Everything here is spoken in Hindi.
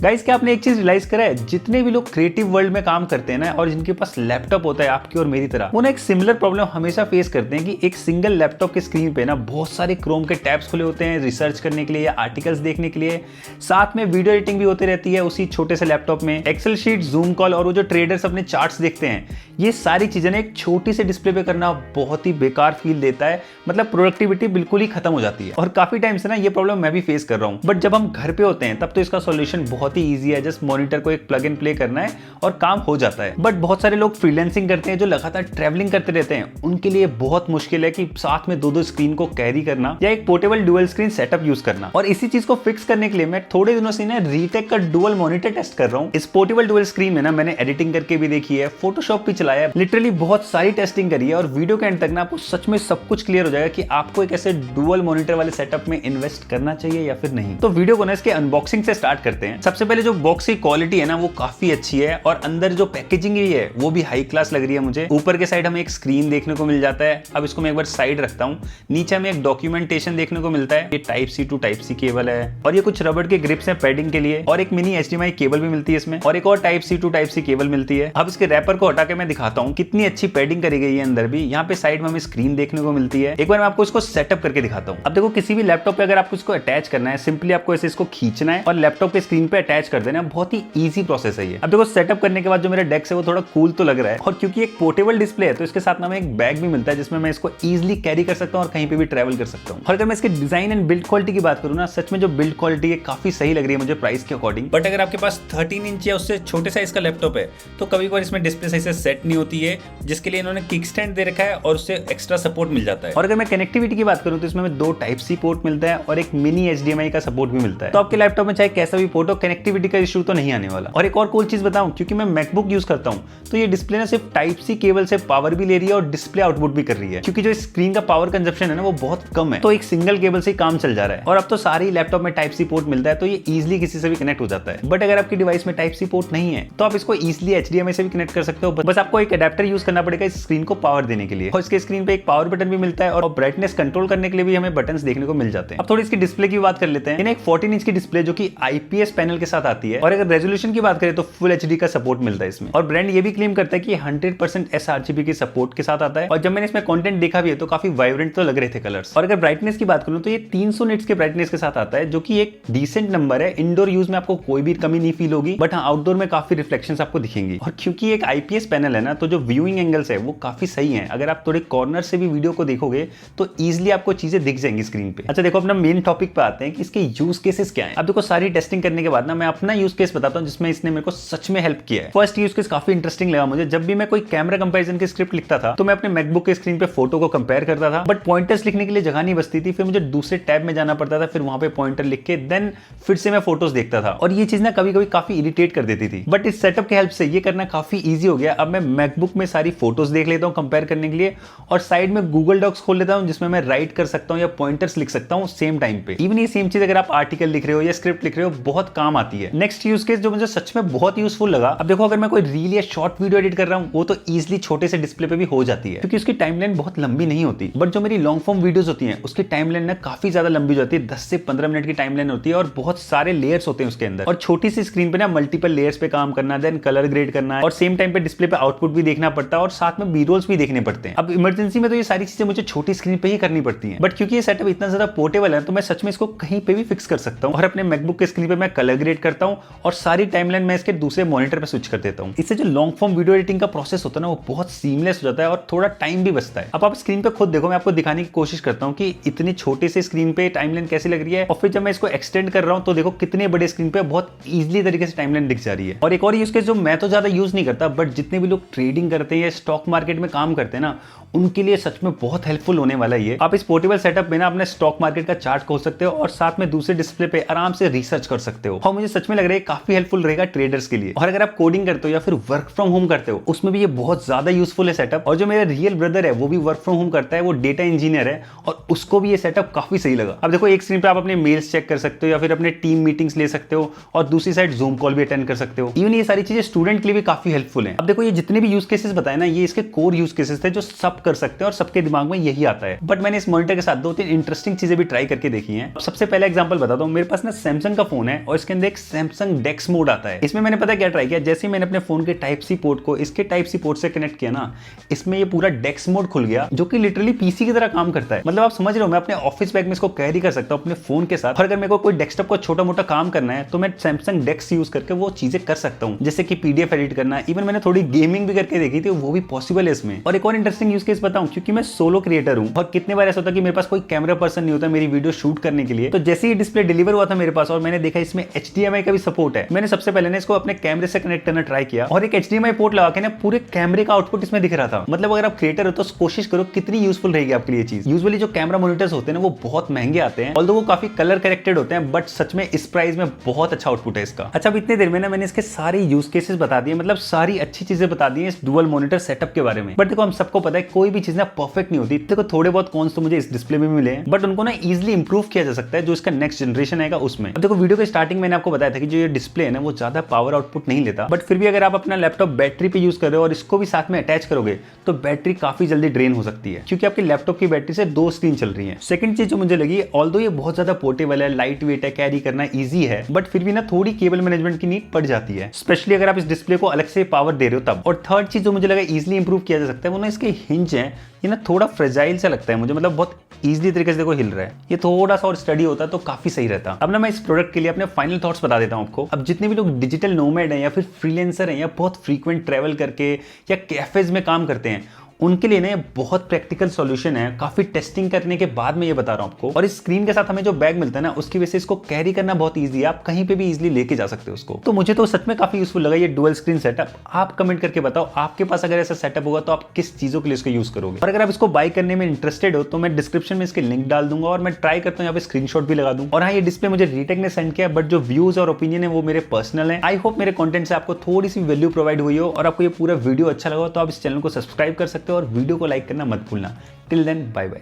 गाइस, क्या आपने एक चीज रियलाइज करा है, जितने भी लोग क्रिएटिव वर्ल्ड में काम करते हैं ना और जिनके पास लैपटॉप होता है आपकी और मेरी तरह, वो ना एक सिमिलर प्रॉब्लम हमेशा फेस करते हैं कि एक सिंगल लैपटॉप के स्क्रीन पे ना बहुत सारे क्रोम के टैब्स खुले होते हैं रिसर्च करने के लिए या आर्टिकल्स देखने के लिए, साथ में वीडियो एडिटिंग भी होती रहती है उसी छोटे से लैपटॉप में, एक्सेल शीट, जूम कॉल और वो जो ट्रेडर्स अपने चार्ट्स देखते हैं, ये सारी चीजें ना एक छोटी से डिस्प्ले पे करना बहुत ही बेकार फील देता है। मतलब प्रोडक्टिविटी बिल्कुल ही खत्म हो जाती है और काफी टाइम से ना ये प्रॉब्लम मैं भी फेस कर रहा हूँ। बट जब हम घर पे होते हैं तब तो इसका सॉल्यूशन बहुत ही ईजी है, जस्ट मॉनिटर को एक प्लग एंड प्ले करना है और काम हो जाता है। बट बहुत सारे लोग फ्रीलांसिंग करते हैं जो लगातार ट्रैवलिंग करते रहते हैं, उनके लिए बहुत मुश्किल है कि साथ में दो स्क्रीन को कैरी करना या एक portable dual screen setup use करना। और इसी चीज को फिक्स करने के लिए मैं थोड़े दिनों से ना रीटेक का डुअल मॉनिटर टेस्ट कर रहा हूँ। इस पोर्टेबल डुअल स्क्रीन में ना मैंने एडिटिंग करके भी देखी है, फोटोशॉप भी चलाया है, लिटरली बहुत सारी टेस्टिंग करी है और वीडियो के एंड तक ना आपको सच में सब कुछ क्लियर हो जाएगा कि आपको एक ऐसे डुअल मॉनिटर वाले सेटअप में इन्वेस्ट करना चाहिए या फिर नहीं। तो वीडियो को ना इसके अनबॉक्सिंग से स्टार्ट करते हैं। सबसे पहले जो बॉक्स की क्वालिटी है ना वो काफी अच्छी है और अंदर जो पैकेजिंग है वो भी हाई क्लास लग रही है मुझे। ऊपर के साइड हमें एक स्क्रीन देखने को मिल जाता है। अब इसको मैं एक बार साइड रखता हूँ। नीचे हमें एक डॉक्यूमेंटेशन देखने को मिलता है। ये type C to type C cable है और ये कुछ रबड़ के ग्रिप्स हैं पैडिंग के लिए और एक मिनी HDMI केबल भी मिलती है इसमें और एक और type C to type C cable मिलती है। अब इसके रैपर को हटा के मैं दिखाता हूँ कितनी अच्छी पैडिंग करी गई है अंदर भी। यहाँ पे साइड में हमें स्क्रीन देखने को मिलती है। एक बार मैं आपको इसको सेटअप करके दिखाता हूँ। अब देखो, किसी भी लैपटॉप पे अगर आपको इसको अटैच करना है, सिंपली आपको ऐसे इसको खींचना है और लैपटॉप के स्क्रीन पे अटैच कर देना है। बहुत ही ईजी प्रोसेस है ये। अब देखो, सेटअप करने के बाद जो मेरा डेस्क है वो थोड़ा कूल तो लग रहा है और क्योंकि एक पोर्टेबल डिस्प्ले है तो इसके साथ में एक बैग भी मिलता है जिसमें मैं इसको ईजिली कैरी कर सकता हूँ और कहीं पे भी ट्रैवल कर सकता हूँ। और अगर मैं इसके डिजाइन एंड बिल्ड क्वालिटी की बात करूँ ना, सच में जो बिल्ड क्वालिटी है काफी सही लग रही है मुझे प्राइस के अकॉर्डिंग। बट अगर आपके पास 13 इंच या उससे छोटे साइज का लैपटॉप है तो कभी कभार इसमें डिस्प्ले सही से सेट नहीं होती है, जिसके लिए इन्होंने किक स्टैंड दे रखा है और उससे एक्स्ट्रा सपोर्ट मिल जाता है। और अगर मैं कनेक्टिविटी की बात करूं तो इसमें 2 टाइप सी पोर्ट मिलता है और एक मिनी HDMI का सपोर्ट भी मिलता है। तो आपके लैपटॉप में चाहे कैसा भी पोर्ट हो, कनेक्टिविटी का इशू तो नहीं आने वाला। और एक और कूल चीज बताऊं, क्योंकि मैं मैकबुक यूज करता हूं तो ये डिस्प्ले ना सिर्फ टाइप सी केबल से पावर भी ले रही है और डिस्प्ले आउटपुट भी कर रही है, क्योंकि जो स्क्रीन का पावर कंजप्शन है ना वो बहुत कम है, तो एक सिंगल केबल से काम चल जा रहा है। और अब तो सारे ही लैपटॉप में टाइप सी पोर्ट मिलता है तो ये इजिली किसी से भी कनेक्ट हो जाता है। बट अगर आपकी डिवाइस में टाइप सी पोर्ट नहीं है तो आप इसको इजिली HDMI से भी कनेक्ट कर सकते हो। बस आपको एक अडेप्टर यूज करना पड़ेगा इस स्क्रीन को पावर देने के लिए। और इसके स्क्रीन पे एक पावर बटन भी मिलता है और ब्राइटनेस कंट्रोल करने के लिए भी हमें बटन्स देखने को मिल जाते हैं। अब थोड़ी इसकी डिस्प्ले की बात कर लेते हैं। एक 14 इंच की डिस्प्ले जो कि IPS पैनल के साथ आती है और अगर रेजोल्यूशन की बात करें तो फुल HD का सपोर्ट मिलता है इसमें। और ब्रांड ये भी क्लेम करता है कि 100% sRGB के सपोर्ट के साथ आता है। और जब मैंने इसमें कंटेंट देखा भी है तो काफी वाइब्रेंट तो लग रहे थे कलर्स। और अगर ब्राइटनेस की बात करूं तो ये 300 निट्स के ब्राइटनेस के साथ आता है, जो कि एक डिसेंट नंबर है। इंडोर यूज में आपको कोई भी कमी नहीं फील होगी, बट हाँ आउटडोर में काफी रिफ्लेक्शंस आपको दिखेंगी। और क्योंकि एक IPS पैनल है ना, तो जो व्यूइंग एंगल्स है वो काफी सही है। अगर आप थोड़े कॉर्नर से भी वीडियो को देखोगे तो ईजिली आपको चीजें दिख जाएंगी स्क्रीन पे। अच्छा देखो, अपना मेन टॉपिक पे आते हैं कि इसके यूज केसेस क्या हैं। अब देखो, सारी टेस्टिंग करने के बाद ना मैं अपना यूज केस बताता हूं जिसमें इसने मेरे को सच में हेल्प किया है। फर्स्ट यूज केस काफी इंटरेस्टिंग लगा मुझे। जब भी मैं कोई कैमरा कंपैरिजन की स्क्रिप्ट लिखता था तो मैं अपने मैकबुक के स्क्रीन पे फोटो को कंपेयर करता था, बट पॉइंटर्स लिखने के लिए जगह नहीं बचती थी। फिर मुझे दूसरे टैब में जाना पड़ता था, फिर वहां पे पॉइंटर लिख के देन फिर से मैं फोटोज देखता था और ये चीज ना कभी कभी काफी इरिटेट कर देती थी। बट इस सेटअप की हेल्प से ये करना काफी ईजी हो गया। अब मैं मैकबुक में सारी फोटोज देख लेता हूँ कंपेयर करने के लिए और साइड में गूगल डॉक्स खोल लेता हूँ जिसमें मैं राइट कर सकता हूँ या पॉइंटर्स लिख सकता हूँ सेम टाइम पे। इवन ये सेम चीज अगर आप आर्टिकल लिख रहे हो या स्क्रिप्ट लिख रहे हो बहुत काम आती है। नेक्स्ट यूज केस जो मुझे सच में बहुत यूजफुल लगा, अब देखो अगर मैं कोई रील या शॉर्ट वीडियो एडिट कर रहा हूँ वो तो ईजिली छोटे से डिस्प्ले पे भी हो जाती है क्योंकि उसकी टाइमलाइन बहुत लंबी नहीं होती। बट जो मेरी लॉन्ग फॉर्म वीडियोस होती हैं उसकी टाइमलाइन ना काफी ज्यादा लंबी जाती है, 10 से 15 मिनट की टाइमलाइन होती है और बहुत सारे लेयर्स होते हैं उसके अंदर। और छोटी सी स्क्रीन पे ना मल्टीपल लेयर्स पे काम करना, देन कलर ग्रेड करना और सेम टाइम पे डिस्प्ले पे आउटपुट भी देखना पड़ता है और साथ में बी-रोल्स भी देखने पड़ते हैं। अब इमरजेंसी में तो ये सारी चीजें मुझे छोटी स्क्रीन पे ही करनी पड़ती हैं, बट क्योंकि ये सेटअप इतना ज्यादा पोर्टेबल है तो मैं सच में इसको कहीं पे भी फिक्स कर सकता हूँ और अपने मैकबुक के स्क्रीन पे मैं कलर ग्रेड करता हूँ और सारी टाइमलाइन मैं इसके दूसरे मॉनिटर पे स्विच कर देता हूँ। इससे जो लॉन्ग फॉर्म वीडियो एडिटिंग का प्रोसेस होता है ना वो बहुत सीमलेस हो जाता है और थोड़ा टाइम भी बचता है। अब आप स्क्रीन पे खुद देखो, मैं आपको दिखाने की कोशिश करता हूँ कि इतनी छोटे से स्क्रीन पे टाइमलाइन कैसी लग रही है और फिर जब मैं इसको एक्सटेंड कर रहा हूँ तो देखो कितने बड़े स्क्रीन पे बहुत ईजिली तरीके से टाइमलाइन दिख जा रही है। और एक और यूज केस जो मैं तो ज्यादा यूज नहीं करता बट जितने भी लोग ट्रेडिंग करते हैं या स्टॉक मार्केट में काम करते हैं ना उनके लिए सच में बहुत हेल्पफुल होने वाला है ये। आप इस पोर्टेबल सेटअप में ना अपने स्टॉक मार्केट का चार्ट खोल सकते हो और साथ में दूसरे डिस्प्ले पे आराम से रिसर्च कर सकते हो और मुझे सच में लग रहा है काफी हेल्पफुल रहेगा ट्रेडर्स के लिए। और अगर आप कोडिंग करते हो या फिर वर्क फ्रॉम होम करते हो उसमें भी ये बहुत ज्यादा यूजफुल है सेटअप। और जो मेरा रियल ब्रदर है वो भी वर्क फ्रॉम होम करता है, वो डेटा इंजीनियर है और उसको भी ये सेटअप काफी सही लगा। अब देखो, एक स्क्रीन पे आप अपने मेल्स चेक कर सकते हो या फिर अपने टीम मीटिंग्स ले सकते हो और दूसरी साइड जूम कॉल भी अटेंड कर सकते हो। इवन ये सारी चीजें स्टूडेंट के लिए भी काफी हेल्पफुल है। अब देखो, ये जितने भी यूज केसेस बताए ना ये इसके कोर यूज केसेस थे जो सब सब कर सकते हैं और सबके दिमाग में यही आता है। बट मैंने इस मॉनिटर के साथ 2-3 इंटरेस्टिंग चीजें भी ट्राई करके देखी हैं। सबसे पहला एग्जांपल बताता हूं, मेरे पास ना सैमसंग का फोन है और इसके अंदर एक सैमसंग डेक्स मोड आता है। इसमें मैंने पता क्या ट्राई किया, जैसे ही मैंने अपने फोन के टाइप सी पोर्ट को इसके टाइप सी पोर्ट से कनेक्ट किया ना, इसमें ये पूरा डेक्स मोड खुल गया जो कि लिटरली पीसी की तरह काम करता है। मतलब आप समझ रहे हो, मैं अपने ऑफिस बैग में इसको कैरी कर सकता हूं अपने फोन के साथ, और अगर मेरे को कोई डेस्कटॉप को छोटा मोटा काम करना है तो मैं सैमसंग डेक्स यूज करके वो चीजें कर सकता हूं, जैसे कि पीडीएफ एडिट करना। इवन मैंने थोड़ी गेमिंग भी करके देखी थी, वो भी पॉसिबल है इसमें। और एक और इंटरेस्टिंग यूज केस बताऊं, क्योंकि मैं सोलो क्रिएटर हूं और कितने बार ऐसा होता है कि मेरे पास कोई कैमरा पर्सन नहीं होता मेरी वीडियो शूट करने के लिए, तो जैसे ही डिस्प्ले डिलीवर हुआ था मेरे पास और मैंने देखा इसमें HDMI का भी सपोर्ट है, मैंने सबसे पहले इसको अपने कैमरे से कनेक्ट करना ट्राई किया और एक HDMI पोर्ट लगा के ना पूरे कैमरे का आउटपुट इसमें दिख रहा था। मतलब अगर आप क्रिएटर हो तो कोशिश करो कितनी यूजफुल रहेगी आपके लिए चीज। यूजुअली जो कैमरा मॉनिटर्स होते हैं ना वो बहुत महंगे आते हैं, ऑल्दो वो काफी कलर करेक्टेड होते हैं, बट सच में इस प्राइस में बहुत अच्छा आउटपुट है इसका। अच्छा, अब इतनी देर में ना मैंने इसके सारे यूज केसेस बता दिए, मतलब सारी अच्छी चीजें बता दी इस डुअल मॉनिटर सेटअप के बारे में। बट देखो, हम सबको पता है कोई भी चीज ना परफेक्ट नहीं होती। देखो, थोड़े बहुत कॉन्स तो मुझे इस डिस्प्ले में मिले हैं, बट उनको ना इजीली इंप्रूव किया जा सकता है जो इसका नेक्स्ट जनरेशन आएगा उसमें। अब देखो, वीडियो के स्टार्टिंग मैंने आपको बताया था कि जो ये डिस्प्ले है ना वो ज्यादा पावर आउटपुट नहीं लेता, बट फिर भी अगर आप अपना लैपटॉप बैटरी पे यूज कर रहे हो और इसको भी साथ में अटैच करोगे तो बैटरी काफी जल्दी ड्रेन हो सकती है, क्योंकि आपके लैपटॉप की बैटरी से 2 स्क्रीन चल रही है। सेकंड चीज जो मुझे लगी, ऑल्दो ये बहुत ज्यादा पोर्टेबल है, लाइट वेट है, कैरी करना इजी है, बट फिर भी ना थोड़ी केबल मैनेजमेंट की नीड पड़ जाती है, स्पेशली अगर आप इस डिस्प्ले को अलग से पावर दे रहे हो तब। और थर्ड चीज जो मुझे लगा इजीली इंप्रूव किया जा सकता है, वो ना इसके हिंज है, ये ना थोड़ा फ्रेजाइल सा लगता है मुझे, मतलब बहुत इजीली तरीके से देखो हिल रहा है। ये थोड़ा सा और स्टडी होता तो काफी सही रहता। अब ना मैं इस प्रोडक्ट के लिए अपने फाइनल थॉट्स बता देता हूं आपको। अब जितने भी लोग डिजिटल नोमैड हैं या फिर फ्रीलांसर हैं या बहुत फ्रीक्वेंट ट्रैवल करके या कैफेज में काम करते हैं, उनके लिए ना बहुत प्रैक्टिकल सॉल्यूशन है। काफी टेस्टिंग करने के बाद मैं ये बता रहा हूं आपको। और इस स्क्रीन के साथ हमें जो बैग मिलता है ना, उसकी वजह से इसको कैरी करना बहुत इजी है, आप कहीं पे भी इजीली लेके जा सकते हो उसको। तो मुझे तो सच में काफी यूजफुल लगा ये डुअल स्क्रीन सेटअप। आप कमेंट करके बताओ आपके पास अगर ऐसा सेटअप होगा तो आप किस चीजों के लिए इसको यूज करोगे। और अगर आप इसको बाय करने में इंटरेस्टेड हो तो मैं डिस्क्रिप्शन में इसके लिंक डाल दूंगा और मैं ट्राई करता हूँ यहाँ पे स्क्रीनशॉट भी लगा दूं। और हाँ, ये डिस्प्ले मुझे रीटेक ने सेंड किया, बट जो व्यूज और ओपिनियन है वो मेरे पर्सनल है। आई होप मेरे कंटेंट से आपको थोड़ी सी वैल्यू प्रोवाइड हुई हो और आपको ये पूरा वीडियो अच्छा लगा तो आप इस चैनल को सब्सक्राइब कर सकते हो और वीडियो को लाइक करना मत भूलना। Till then, bye bye.